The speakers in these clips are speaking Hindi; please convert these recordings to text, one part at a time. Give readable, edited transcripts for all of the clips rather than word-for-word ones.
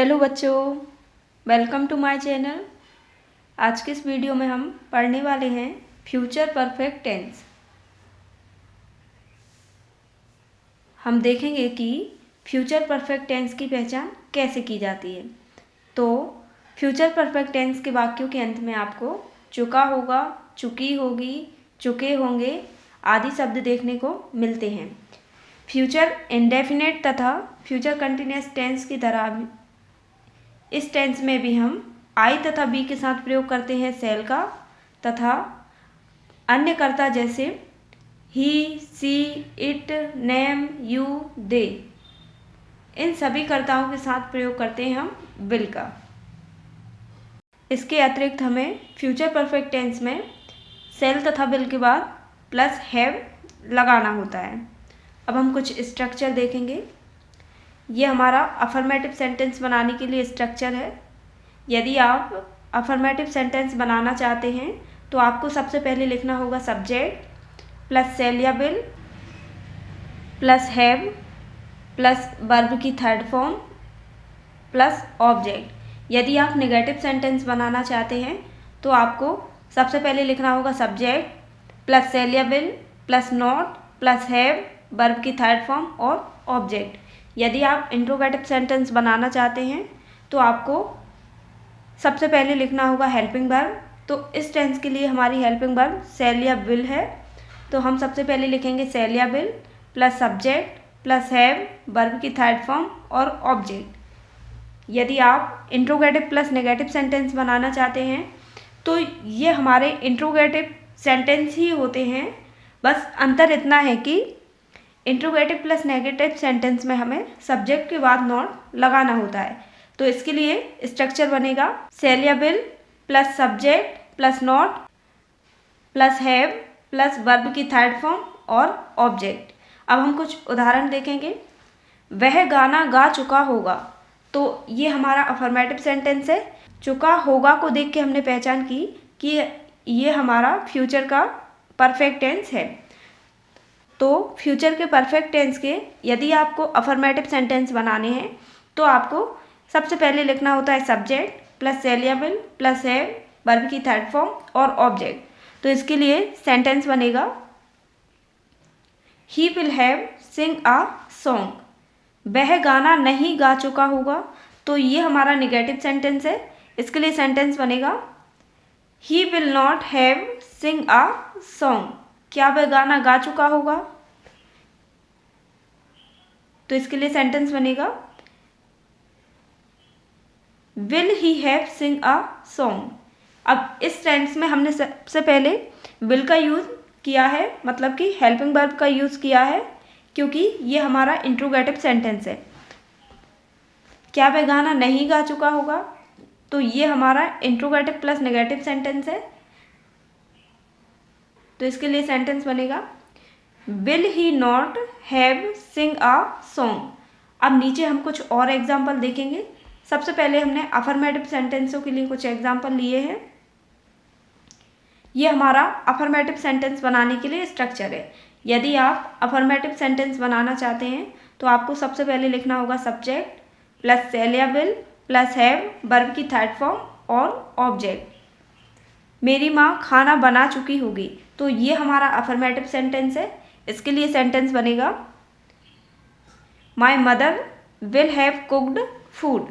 हेलो बच्चों, वेलकम टू माय चैनल। आज के इस वीडियो में हम पढ़ने वाले हैं फ्यूचर परफेक्ट टेंस। हम देखेंगे कि फ्यूचर परफेक्ट टेंस की पहचान कैसे की जाती है। तो फ्यूचर परफेक्ट टेंस के वाक्यों के अंत में आपको चुका होगा, चुकी होगी, चुके होंगे आदि शब्द देखने को मिलते हैं। फ्यूचर इंडेफिनिट तथा फ्यूचर कंटिन्यूअस टेंस की तरह इस टेंस में भी हम आई तथा बी के साथ प्रयोग करते हैं सेल का, तथा अन्य कर्ता जैसे ही, सी, इट, नेम, यू, दे, इन सभी कर्ताओं के साथ प्रयोग करते हैं हम विल का। इसके अतिरिक्त हमें फ्यूचर परफेक्ट टेंस में सेल तथा विल के बाद प्लस हैव लगाना होता है। अब हम कुछ स्ट्रक्चर देखेंगे। ये हमारा अफर्मेटिव सेंटेंस बनाने के लिए स्ट्रक्चर है। यदि आप अफर्मेटिव सेंटेंस बनाना चाहते हैं तो आपको सबसे पहले लिखना होगा सब्जेक्ट प्लस सेल या will plus have plus verb की थर्ड फॉर्म प्लस ऑब्जेक्ट। यदि आप नेगेटिव सेंटेंस बनाना चाहते हैं तो आपको सबसे पहले लिखना होगा सब्जेक्ट प्लस सेल या will plus not plus have verb की थर्ड फॉर्म और ऑब्जेक्ट। यदि आप इंट्रोगेटिव सेंटेंस बनाना चाहते हैं तो आपको सबसे पहले लिखना होगा हेल्पिंग वर्ब। तो इस टेंस के लिए हमारी हेल्पिंग वर्ब सेल या विल है, तो हम सबसे पहले लिखेंगे सेल या will plus subject plus have verb की थर्ड फॉर्म और ऑब्जेक्ट। यदि आप इंट्रोगेटिव प्लस नेगेटिव सेंटेंस बनाना चाहते हैं तो ये हमारे इंट्रोगेटिव सेंटेंस ही होते हैं, बस अंतर इतना है कि इंट्रोगेटिव प्लस नेगेटिव सेंटेंस में हमें सब्जेक्ट के बाद नॉट लगाना होता है। तो इसके लिए स्ट्रक्चर बनेगा सेल या will plus subject plus not plus have plus verb की थर्ड फॉर्म और ऑब्जेक्ट। अब हम कुछ उदाहरण देखेंगे। वह गाना गा चुका होगा, तो ये हमारा अफर्मेटिव सेंटेंस है। चुका होगा को देख के हमने पहचान की कि ये हमारा फ्यूचर का परफेक्ट टेंस है। तो फ्यूचर के परफेक्ट टेंस के यदि आपको अफर्मेटिव सेंटेंस बनाने हैं तो आपको सबसे पहले लिखना होता है सब्जेक्ट प्लस सेल या विल प्लस हैव वर्ब की थर्ड फॉर्म और ऑब्जेक्ट। तो इसके लिए सेंटेंस बनेगा he will have sing a song. वह गाना नहीं गा चुका होगा, तो ये हमारा निगेटिव सेंटेंस है। इसके लिए सेंटेंस बनेगा he will not have sing a song. क्या वह गाना गा चुका होगा? तो इसके लिए सेंटेंस बनेगा will he have sing a song. अब इस टेंस में हमने सबसे पहले विल का यूज़ किया है, मतलब कि हेल्पिंग वर्ब का यूज़ किया है, क्योंकि ये हमारा इंट्रोगेटिव सेंटेंस है। क्या वह गाना नहीं गा चुका होगा, तो ये हमारा इंट्रोगेटिव प्लस नेगेटिव सेंटेंस है। तो इसके लिए सेंटेंस बनेगा will he not have sing a song. अब नीचे हम कुछ और एग्जाम्पल देखेंगे। सबसे पहले हमने अफर्मेटिव सेंटेंसों के लिए कुछ एग्जाम्पल लिए हैं। ये हमारा अफर्मेटिव सेंटेंस बनाने के लिए स्ट्रक्चर है। यदि आप अफर्मेटिव सेंटेंस बनाना चाहते हैं तो आपको सबसे पहले लिखना होगा सब्जेक्ट प्लस सेल या विल प्लस हैव वर्ब की थर्ड फॉर्म और ऑब्जेक्ट। मेरी माँ खाना बना चुकी होगी, तो ये हमारा अफर्मेटिव सेंटेंस है। इसके लिए सेंटेंस बनेगा my mother will have cooked food.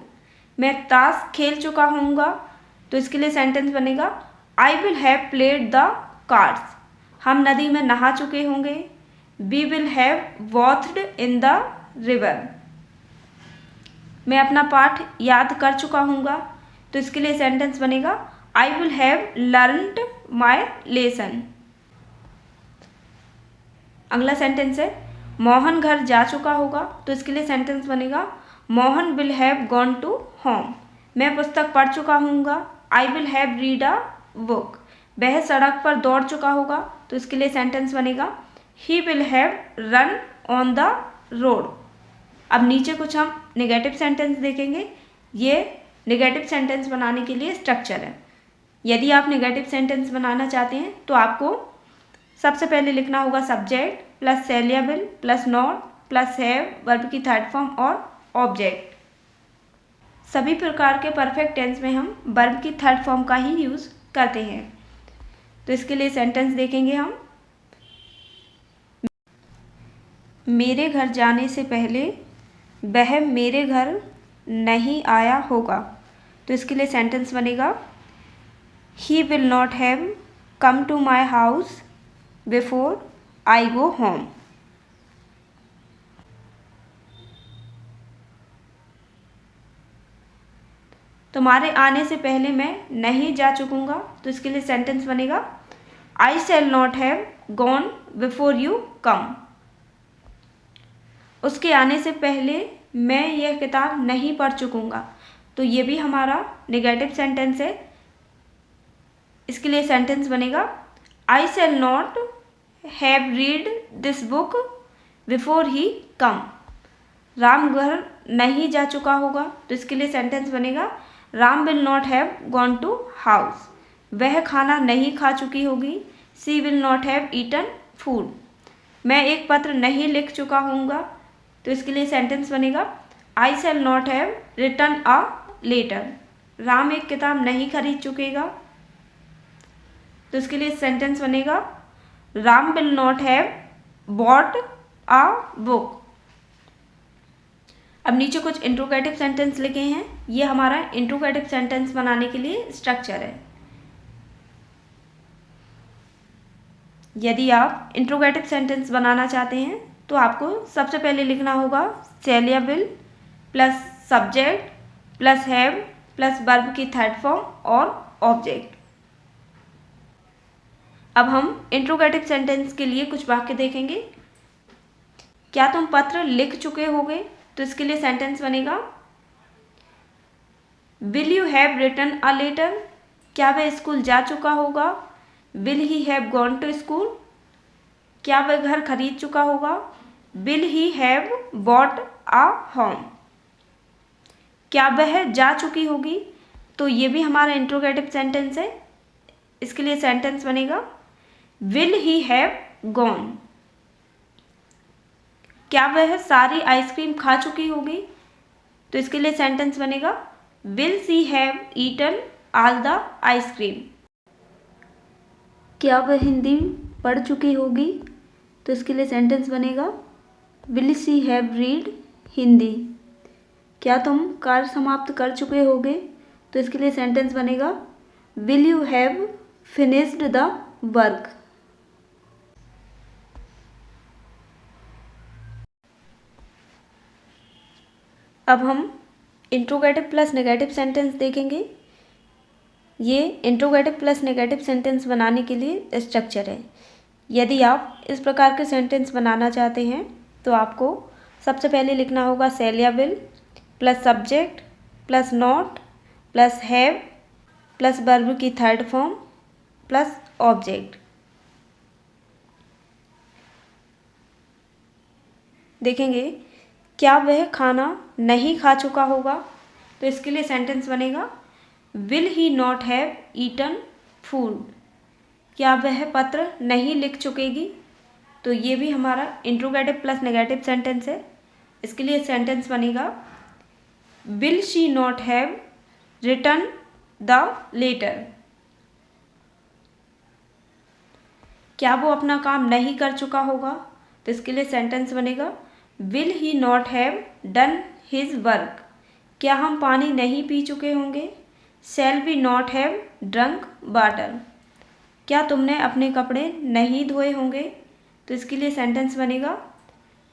मैं ताश खेल चुका हूँगा, तो इसके लिए सेंटेंस बनेगा I will have played the cards. हम नदी में नहा चुके होंगे। We will have bathed in the river. मैं अपना पाठ याद कर चुका हूँगा, तो इसके लिए सेंटेंस बनेगा I will have learned my lesson. अगला सेंटेंस है मोहन घर जा चुका होगा, तो इसके लिए सेंटेंस बनेगा Mohan will have gone to home. मैं पुस्तक पढ़ चुका हूँगा। I will have read a book. वह सड़क पर दौड़ चुका होगा, तो इसके लिए सेंटेंस बनेगा he will have run on the road. अब नीचे कुछ हम नेगेटिव सेंटेंस देखेंगे। ये नेगेटिव सेंटेंस बनाने के लिए स्ट्रक्चर है। यदि आप नेगेटिव सेंटेंस बनाना चाहते हैं तो आपको सबसे पहले लिखना होगा सब्जेक्ट प्लस सेल या will plus not plus have verb की थर्ड फॉर्म और ऑब्जेक्ट। सभी प्रकार के परफेक्ट टेंस में हम वर्ब की थर्ड फॉर्म का ही यूज़ करते हैं। तो इसके लिए सेंटेंस देखेंगे हम। मेरे घर जाने से पहले वह मेरे घर नहीं आया होगा। तो इसके लिए सेंटेंस बनेगा he will not have come to my house before I go home. तुम्हारे आने से पहले मैं नहीं जा चुकूंगा। तो इसके लिए सेंटेंस बनेगा I shall not have gone before you come. उसके आने से पहले मैं यह किताब नहीं पढ़ चुकूंगा। तो ये भी हमारा नेगेटिव सेंटेंस है। इसके लिए सेंटेंस बनेगा I shall not have read this book before he come. Ram घर नहीं जा चुका होगा। तो इसके लिए सेंटेंस बनेगा Ram will not have gone to house. वह खाना नहीं खा चुकी होगी। She will not have eaten food. मैं एक पत्र नहीं लिख चुका हूँगा। तो इसके लिए सेंटेंस बनेगा I shall not have written a letter. Ram एक किताब नहीं खरीद चुकेगा। तो इसके लिए सेंटेंस बनेगा Ram will not have bought a book. अब नीचे कुछ इंट्रोगेटिव सेंटेंस लिखे हैं। ये हमारा इंट्रोगेटिव सेंटेंस बनाने के लिए स्ट्रक्चर है। यदि आप इंट्रोगेटिव सेंटेंस बनाना चाहते हैं तो आपको सबसे पहले लिखना होगा शैल या will plus subject plus have plus verb की थर्ड फॉर्म और ऑब्जेक्ट। अब हम इंट्रोगेटिव सेंटेंस के लिए कुछ वाक्य देखेंगे। क्या तुम पत्र लिख चुके होगे। तो इसके लिए सेंटेंस बनेगा will you have written a letter. क्या वह स्कूल जा चुका होगा। Will he have gone to school. क्या वह घर खरीद चुका होगा। Will he have bought a home. क्या वह जा चुकी होगी। तो ये भी हमारा इंट्रोगेटिव सेंटेंस है। इसके लिए सेंटेंस बनेगा विल ही हैव गॉन। क्या वह सारी आइसक्रीम खा चुकी होगी। तो इसके लिए सेंटेंस बनेगा will she have eaten all the ice cream. क्या वह हिंदी पढ़ चुकी होगी। तो इसके लिए सेंटेंस बनेगा will she have read Hindi. क्या तुम कार्य समाप्त कर चुके होगे। तो इसके लिए सेंटेंस बनेगा will you have finished the work. अब हम इंट्रोगेटिव प्लस नेगेटिव सेंटेंस देखेंगे। ये इंट्रोगेटिव प्लस नेगेटिव सेंटेंस बनाने के लिए स्ट्रक्चर है। यदि आप इस प्रकार के सेंटेंस बनाना चाहते हैं तो आपको सबसे पहले लिखना होगा शैल या will plus subject plus not plus have plus verb की थर्ड फॉर्म प्लस ऑब्जेक्ट। देखेंगे क्या वह खाना नहीं खा चुका होगा। तो इसके लिए सेंटेंस बनेगा will he not have eaten food. क्या वह पत्र नहीं लिख चुकेगी। तो ये भी हमारा इंट्रोगेटिव प्लस नेगेटिव सेंटेंस है। इसके लिए सेंटेंस बनेगा will she not have written the letter. क्या वो अपना काम नहीं कर चुका होगा। तो इसके लिए सेंटेंस बनेगा will he not have done his work. क्या हम पानी नहीं पी चुके होंगे। Shall we not have drunk water. क्या तुमने अपने कपड़े नहीं धोए होंगे। तो इसके लिए सेंटेंस बनेगा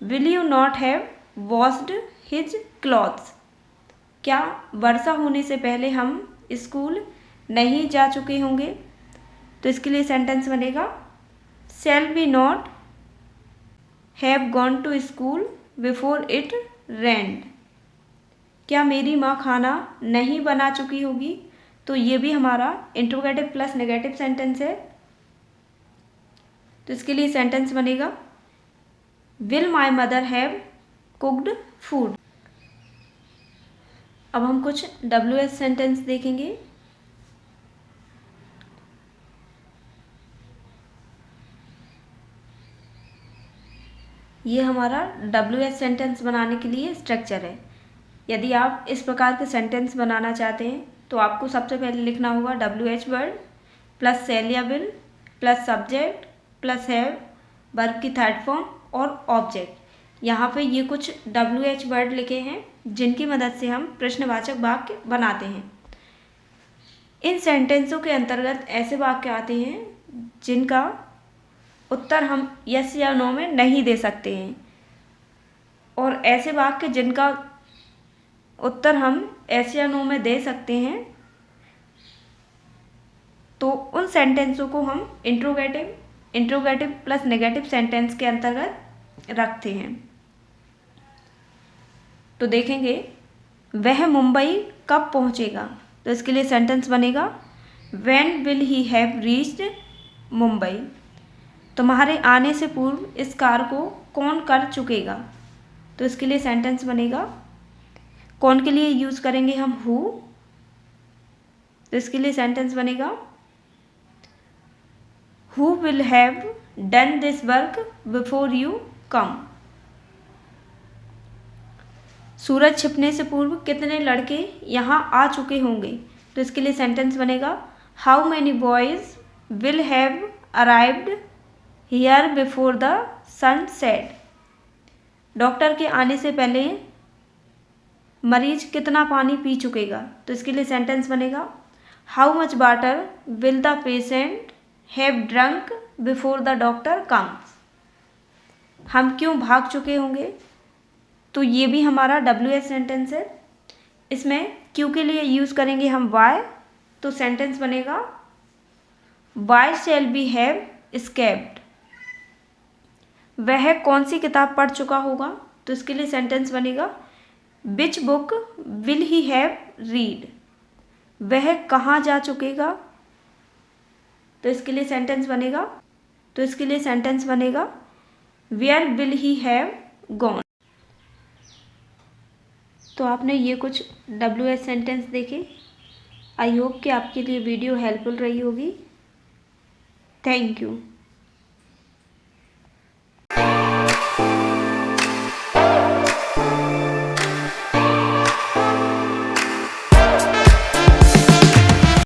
will you not have washed his clothes. क्या वर्षा होने से पहले हम स्कूल नहीं जा चुके होंगे। तो इसके लिए सेंटेंस बनेगा shall we not have gone to school before it rained. क्या मेरी माँ खाना नहीं बना चुकी होगी। तो ये भी हमारा इंट्रोगेटिव प्लस नेगेटिव सेंटेंस है। तो इसके लिए सेंटेंस बनेगा will my mother have cooked food. अब हम कुछ WH सेंटेंस देखेंगे। ये हमारा WH सेंटेंस बनाने के लिए स्ट्रक्चर है। यदि आप इस प्रकार के सेंटेंस बनाना चाहते हैं तो आपको सबसे पहले लिखना होगा WH वर्ड प्लस शैल या will plus subject plus have verb की थर्ड फॉर्म और ऑब्जेक्ट। यहाँ पे ये कुछ WH वर्ड लिखे हैं जिनकी मदद से हम प्रश्नवाचक वाक्य बनाते हैं। इन सेंटेंसों के अंतर्गत ऐसे वाक्य आते हैं जिनका उत्तर हम यस या नो में नहीं दे सकते हैं और ऐसे वाक्य जिनका उत्तर हम यस या नो में दे सकते हैं तो उन सेंटेंसों को हम इंट्रोगेटिव प्लस नेगेटिव सेंटेंस के अंतर्गत रखते हैं। तो देखेंगे वह मुंबई कब पहुंचेगा, तो इसके लिए सेंटेंस बनेगा when will he have reached Mumbai. तुम्हारे आने से पूर्व इस कार को कौन कर चुकेगा, तो इसके लिए सेंटेंस बनेगा कौन के लिए यूज़ करेंगे हम हु, तो इसके लिए सेंटेंस बनेगा who will have done this work before you come. सूरज छिपने से पूर्व कितने लड़के यहाँ आ चुके होंगे, तो इसके लिए सेंटेंस बनेगा how many boys will have arrived here before the sunset. Doctor के आने से पहले मरीज कितना पानी पी चुकेगा, तो इसके लिए सेंटेंस बनेगा how much water will the patient have drunk before the doctor comes. हम क्यों भाग चुके होंगे, तो ये भी हमारा WH सेंटेंस है। इसमें क्यों के लिए यूज़ करेंगे हम वाई, तो सेंटेंस बनेगा why shall we have escaped. वह कौन सी किताब पढ़ चुका होगा, तो इसके लिए सेंटेंस बनेगा which book will he have read. वह कहाँ जा चुकेगा, तो इसके लिए सेंटेंस बनेगा where will he have gone. तो आपने ये कुछ WH सेंटेंस देखे। आई होप कि आपके लिए वीडियो हेल्पफुल रही होगी। Thank you.